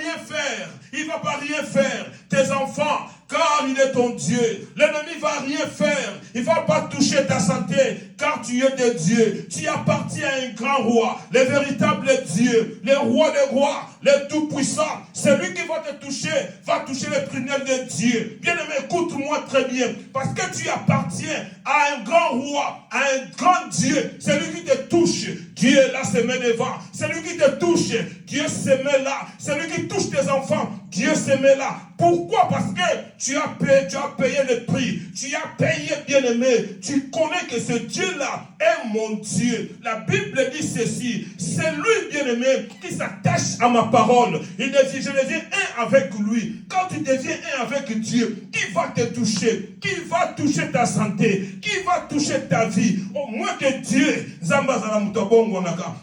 rien faire. Il ne va pas rien faire. Tes enfants, car il est ton Dieu. L'ennemi ne va rien faire. Il ne va pas toucher ta santé, car tu es de Dieu. Tu appartiens à un grand roi, le véritable Dieu, le roi des rois, le tout-puissant. Celui qui va te toucher, va toucher les prunelles de Dieu. Bien-aimé, écoute-moi très bien, parce que tu appartiens à un grand roi, à un grand Dieu. Celui qui te touche, Dieu est là, se met devant. Celui qui te touche, Dieu se met là. Celui qui touche tes enfants, Dieu se met là. Pourquoi? Parce que tu as payé le prix. Tu as payé, bien-aimé. Tu connais que ce Dieu-là est mon Dieu. La Bible dit ceci. C'est lui, bien-aimé, qui s'attache à ma parole. Il dit, je deviens un avec lui. Quand tu deviens un avec Dieu, qui va te toucher? Qui va toucher ta santé? Qui va toucher ta vie? Au moins que Dieu.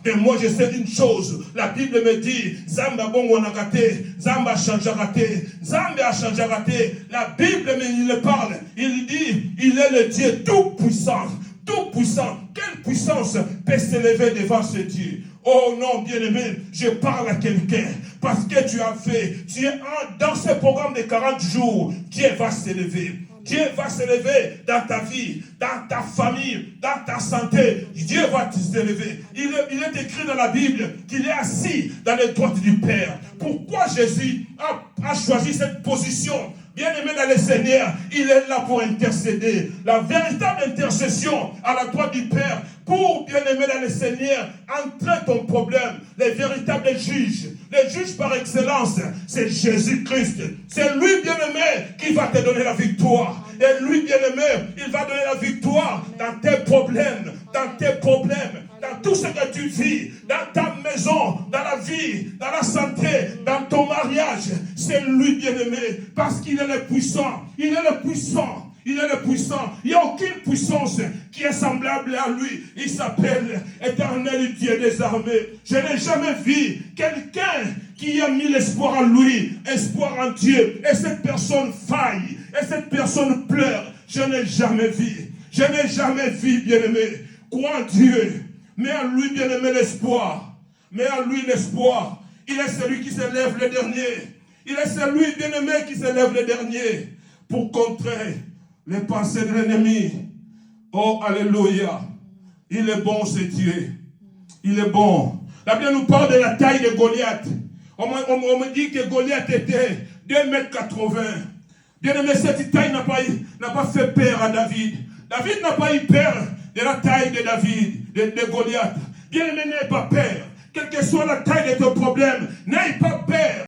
Et moi, je sais une chose. La Bible me dit, Zamba bongo nakate, Zamba changerate, Zamba changerate. La Bible il parle. Il dit, il est le Dieu tout puissant. Tout puissant. Quelle puissance peut s'élever devant ce Dieu? Oh non, bien-aimé, je parle à quelqu'un. Parce que tu as fait, tu es dans ce programme de 40 jours, Dieu va s'élever. Dieu va s'élever dans ta vie, dans ta famille, dans ta santé. Dieu va s'élever. Il est écrit dans la Bible qu'il est assis dans les droites du Père. Pourquoi Jésus a choisi cette position? Bien-aimé dans le Seigneur, il est là pour intercéder. La véritable intercession à la droite du Père pour, bien-aimé dans le Seigneur, entrer ton problème. Les véritables juges, les juges par excellence, c'est Jésus-Christ. C'est lui, bien-aimé, qui va te donner la victoire. Et lui, bien-aimé, il va donner la victoire dans tes problèmes, dans tout ce que tu vis, dans ta maison, dans la vie, dans la santé, dans ton mariage. C'est lui, bien-aimé, parce qu'il est le puissant. Il est le puissant. Il est le puissant. Il n'y a aucune puissance qui est semblable à lui. Il s'appelle Éternel Dieu des armées. Je n'ai jamais vu quelqu'un qui a mis l'espoir en lui, espoir en Dieu, et cette personne faille, et cette personne pleure. Je n'ai jamais vu. Je n'ai jamais vu, bien-aimé. Crois en Dieu. Mets en lui, bien-aimé, l'espoir. Mets en lui l'espoir. Il est celui qui se lève le dernier. Il est celui, bien-aimé, qui se lève le dernier pour contrer les pensées de l'ennemi. Oh, alléluia. Il est bon, ce Dieu. Il est bon. La Bible nous parle de la taille de Goliath. On me dit que Goliath était 2,80 m. Bien-aimé, cette taille n'a pas fait peur à David. David n'a pas eu peur de la taille de David, de Goliath. Bien-aimé, n'aie pas peur. Quelle que soit la taille de ton problème, n'aie pas peur.